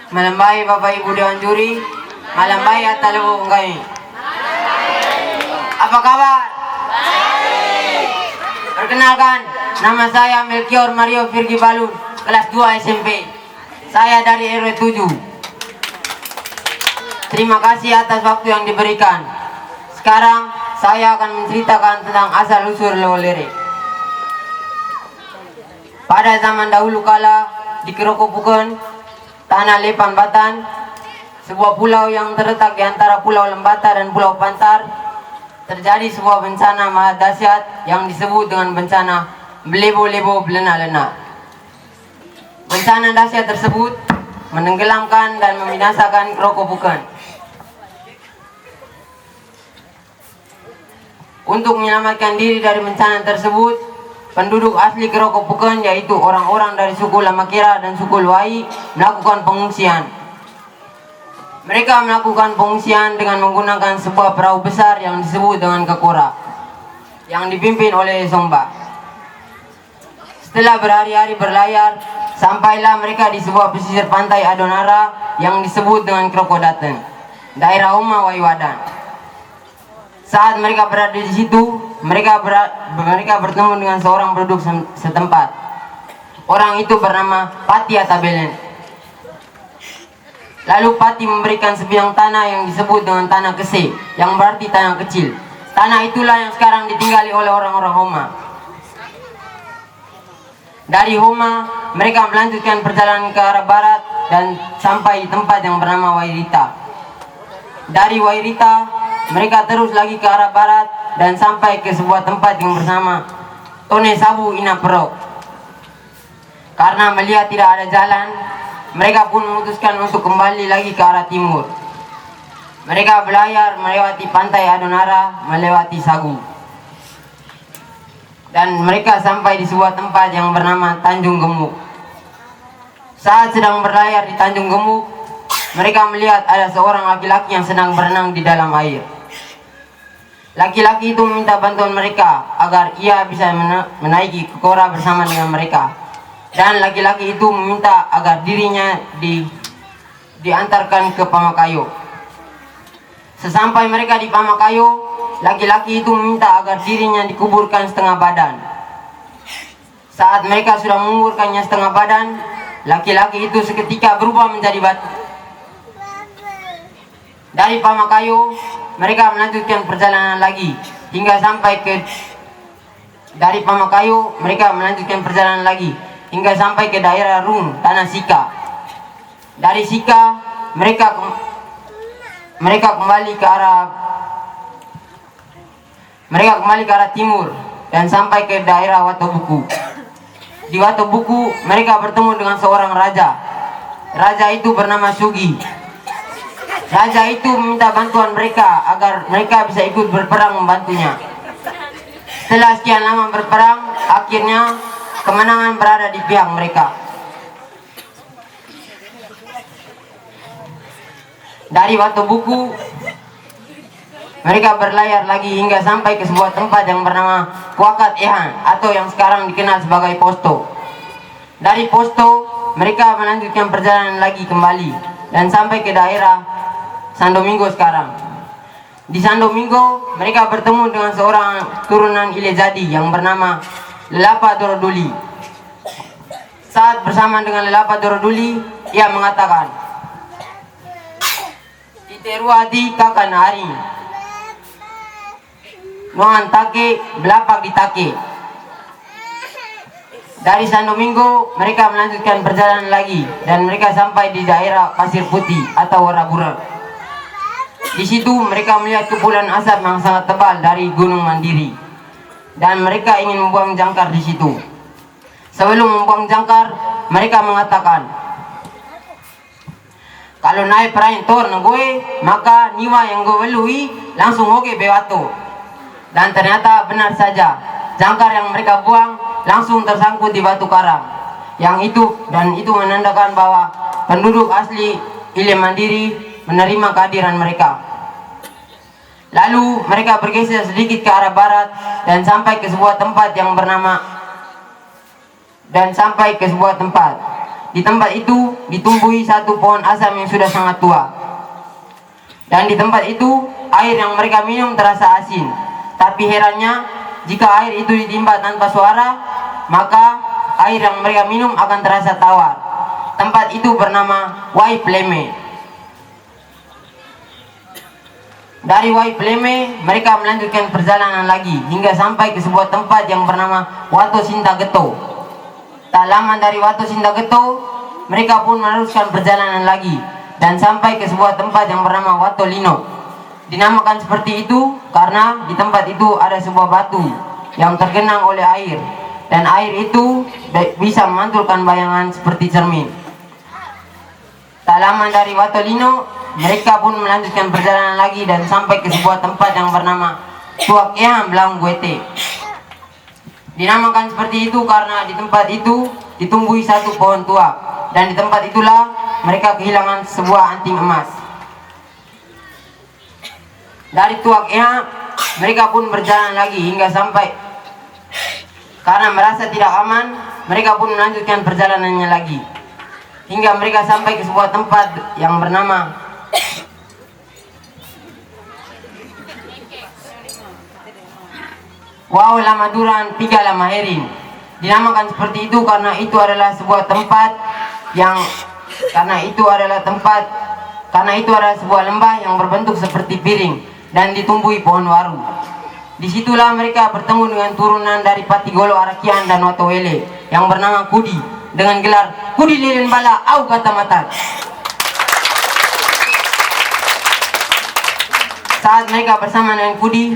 Malambahay Bapak Ibu Dewan Juri, malambahay at talubong kami. Apa kabar? Perkenalkan, nama saya Melchior Mario Virgi Balun, kelas 2 SMP. Saya dari RW 7. Terima kasih atas waktu yang diberikan. Sekarang saya akan menceritakan tentang asal-usul Lewolere. Pada zaman dahulu kala, di Kerokopuken, Tanah Lepan Batan, sebuah pulau yang terletak di antara Pulau Lembata dan Pulau Pantar, terjadi sebuah bencana maha dahsyat yang disebut dengan bencana Blebo-Lebo Belena-Lena. Bencana dahsyat tersebut menenggelamkan dan membinasakan Kerokopuken. Untuk menyelamatkan diri dari bencana tersebut, penduduk asli Kerokopuken, yaitu orang-orang dari suku Lamakera dan suku Luai, melakukan pengungsian. Mereka melakukan pengungsian dengan menggunakan sebuah perahu besar yang disebut dengan Kekora, yang dipimpin oleh Somba. Setelah berhari-hari berlayar, sampailah mereka di sebuah pesisir pantai Adonara yang disebut dengan Krokodaten, daerah Homa Waiwadan. Saat mereka berada di situ, mereka bertemu dengan seorang penduduk setempat. Orang itu bernama Pati Atabelen. Lalu Pati memberikan sebidang tanah yang disebut dengan tanah Kese, yang berarti tanah kecil. Tanah itulah yang sekarang ditinggali oleh orang-orang Homa. Dari Homa, mereka melanjutkan perjalanan ke arah barat dan sampai di tempat yang bernama Wairita. Dari Wairita, mereka terus lagi ke arah barat dan sampai ke sebuah tempat yang bersama Tone Sabu Inapero. Karena melihat tidak ada jalan, mereka pun memutuskan untuk kembali lagi ke arah timur. Mereka berlayar melewati pantai Adonara, melewati Sagu. Dan mereka sampai di sebuah tempat yang bernama Tanjung Gemuk. Saat sedang berlayar di Tanjung Gemuk, mereka melihat ada seorang laki-laki yang sedang berenang di dalam air. Laki-laki itu meminta bantuan mereka agar ia bisa menaiki Kekora bersama dengan mereka. Dan laki-laki itu meminta agar dirinya diantarkan ke Pamakayo. Sesampai mereka di Pamakayo, laki-laki itu meminta agar dirinya dikuburkan setengah badan. Saat mereka sudah menguburkannya setengah badan, laki-laki itu seketika berubah menjadi batu. Dari Pamakayo, mereka melanjutkan perjalanan lagi hingga sampai ke dari Pamakayo mereka melanjutkan perjalanan lagi hingga sampai ke daerah Rum, Tanah Sika. Dari Sika mereka kembali ke arah timur dan sampai ke daerah Watobuku. Di Watobuku mereka bertemu dengan seorang raja. Raja itu bernama Sugi. Raja itu meminta bantuan mereka agar mereka bisa ikut berperang membantunya. Setelah sekian lama berperang, akhirnya kemenangan berada di pihak mereka. Dari Watobuku, mereka berlayar lagi hingga sampai ke sebuah tempat yang bernama Kuakat Ehan atau yang sekarang dikenal sebagai Posto. Dari Posto, mereka melanjutkan perjalanan lagi kembali dan sampai ke daerah Sandomingo sekarang. Di Sandomingo, mereka bertemu dengan seorang turunan Ilejadi yang bernama Lelapa Doroduli. Saat bersama dengan Lelapa Doroduli, ia mengatakan, "Iteruadi kakan hari, nuangan take belapak ditake." Dari Sandomingo, mereka melanjutkan perjalanan lagi dan mereka sampai di daerah Pasir Putih atau Warabura. Di situ mereka melihat kepulan asap yang sangat tebal dari Gunung Mandiri dan mereka ingin membuang jangkar di situ. Sebelum membuang jangkar, mereka mengatakan, "Kalau naik perain tor gue, maka niwa yang gue welui langsung oke bewato." Dan ternyata benar saja, jangkar yang mereka buang langsung tersangkut di batu karang. Yang itu menandakan bahwa penduduk asli Ile Mandiri menerima kehadiran mereka. Lalu mereka bergeser sedikit ke arah barat dan sampai ke sebuah tempat di tempat itu ditumbuhi satu pohon asam yang sudah sangat tua. Dan di tempat itu air yang mereka minum terasa asin. Tapi herannya, jika air itu ditimba tanpa suara, maka air yang mereka minum akan terasa tawar. Tempat itu bernama Wai Pleme. Dari Wai Pleme, mereka melanjutkan perjalanan lagi hingga sampai ke sebuah tempat yang bernama Wato Sintageto. Tak lama dari Wato Sintageto, mereka pun meneruskan perjalanan lagi dan sampai ke sebuah tempat yang bernama Wato Lino. Dinamakan seperti itu karena di tempat itu ada sebuah batu yang tergenang oleh air, dan air itu bisa memantulkan bayangan seperti cermin. Tak lama dari Wato Lino, mereka pun melanjutkan perjalanan lagi dan sampai ke sebuah tempat yang bernama Tuak Eam Blaung Guete. Dinamakan seperti itu karena di tempat itu ditumbuhi satu pohon tua, dan di tempat itulah mereka kehilangan sebuah anting emas. Dari Tuak Eam, mereka pun berjalan lagi hingga sampai. Karena merasa tidak aman, mereka pun melanjutkan perjalanannya lagi hingga mereka sampai ke sebuah tempat yang bernama Wow Lamaduran Piga Lamaherin. Dinamakan seperti itu karena itu adalah sebuah tempat yang karena itu adalah sebuah lembah yang berbentuk seperti piring dan ditumbuhi pohon waru. Disitulah mereka bertemu dengan turunan dari Patigolo Arakian dan Watowele yang bernama Kudi dengan gelar Kudi Lilin Bala Au Kata Matan. Saat mereka bersama dengan Kudi,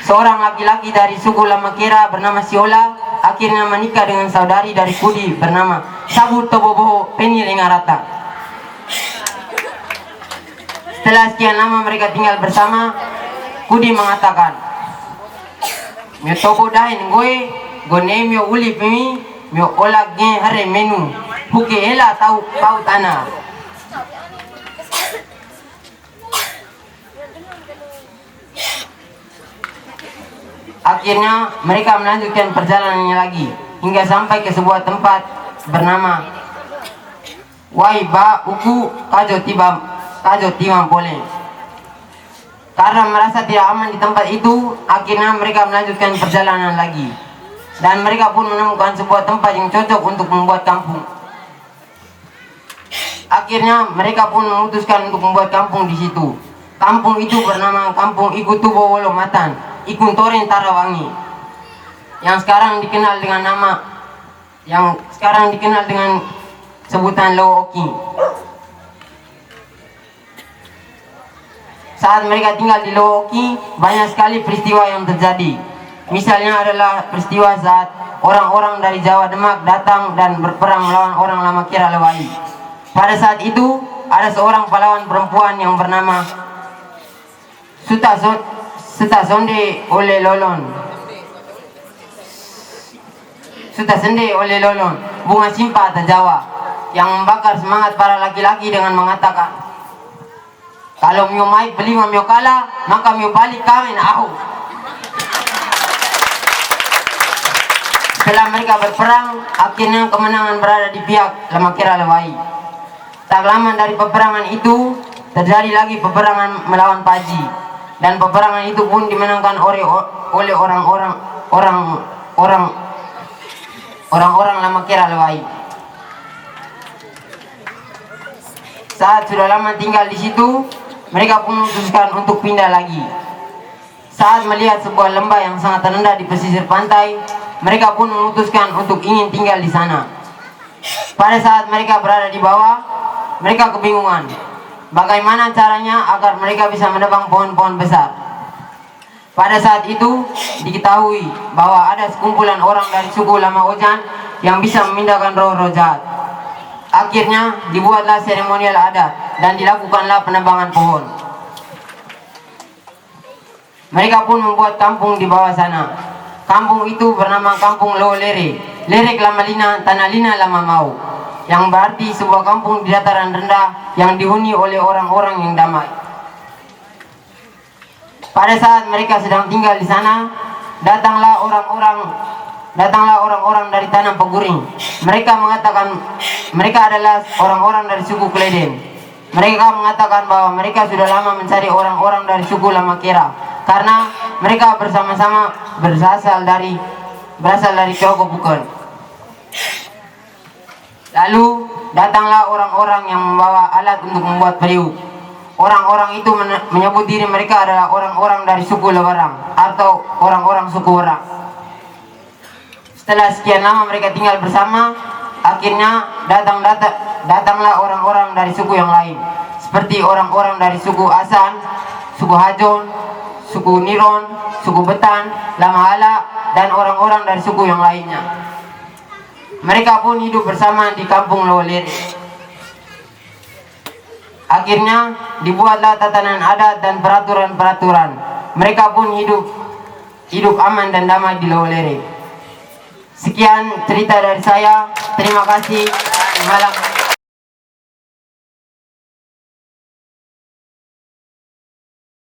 seorang laki-laki dari suku Lamakera bernama Siola akhirnya menikah dengan saudari dari Kudi bernama Sabu Toboboho Peni Lengarata. Setelah sekian lama mereka tinggal bersama, Kudi mengatakan, "Mio tobo dahin gue mio uli pemi mio olak ge hare menu huke hela tau tanah." Akhirnya mereka melanjutkan perjalanannya lagi hingga sampai ke sebuah tempat bernama Waiba Uku Kajo Timam Pole. Karena merasa tidak aman di tempat itu, akhirnya mereka melanjutkan perjalanan lagi dan mereka pun menemukan sebuah tempat yang cocok untuk membuat kampung. Akhirnya mereka pun memutuskan untuk membuat kampung di situ. Kampung itu bernama Kampung Ikutubo Wolo Matan Ikun Toren Tarawangi, yang sekarang dikenal dengan sebutan Looki. Saat mereka tinggal di Looki, banyak sekali peristiwa yang terjadi. Misalnya adalah peristiwa saat orang-orang dari Jawa Demak datang dan berperang melawan orang Lamakera Lewai. Pada saat itu ada seorang pahlawan perempuan yang bernama Sutasende Ole Lolon, bunga simpa atau Jawa, yang membakar semangat para laki-laki dengan mengatakan, "Kalau mio mai beli mio kalah, maka mio balik kawin aku." Setelah mereka berperang, akhirnya kemenangan berada di pihak Lamakera Lewai. Tak lama dari peperangan itu terjadi lagi peperangan melawan Paji, dan peperangan itu pun dimenangkan oleh orang-orang Lamakera Lewai. Saat sudah lama tinggal di situ, mereka pun memutuskan untuk pindah lagi. Saat melihat sebuah lembah yang sangat rendah di pesisir pantai, mereka pun memutuskan untuk ingin tinggal di sana. Pada saat mereka berada di bawah, mereka kebingungan bagaimana caranya agar mereka bisa menebang pohon-pohon besar. Pada saat itu diketahui bahwa ada sekumpulan orang dari suku Lama Ojan yang bisa memindahkan roh-roh jahat. Akhirnya dibuatlah seremonial adat dan dilakukanlah penebangan pohon. Mereka pun membuat kampung di bawah sana. Kampung itu bernama Kampung Lo Lere, Lerek Lama Lina, Tanah Lina Lama Mau, yang berarti sebuah kampung di dataran rendah yang dihuni oleh orang-orang yang damai. Pada saat mereka sedang tinggal di sana, datanglah datanglah orang-orang dari tanah Peguring. Mereka mengatakan mereka adalah orang-orang dari suku Kleden. Mereka mengatakan bahwa mereka sudah lama mencari orang-orang dari suku Lamakira karena mereka bersama-sama berasal dari Kerokopuken. Lalu datanglah orang-orang yang membawa alat untuk membuat periuk. Orang-orang itu menyebut diri mereka adalah orang-orang dari suku Lewarang atau orang-orang suku Werang. Setelah sekian lama mereka tinggal bersama, akhirnya datanglah orang-orang dari suku yang lain, seperti orang-orang dari suku Asan, suku Hajon, suku Niron, suku Betan, Lamahala, dan orang-orang dari suku yang lainnya. Mereka pun hidup bersama di kampung Lowolere. Akhirnya dibuatlah tatanan adat dan peraturan-peraturan. Mereka pun hidup aman dan damai di Lowolere. Sekian cerita dari saya. Terima kasih. Malam.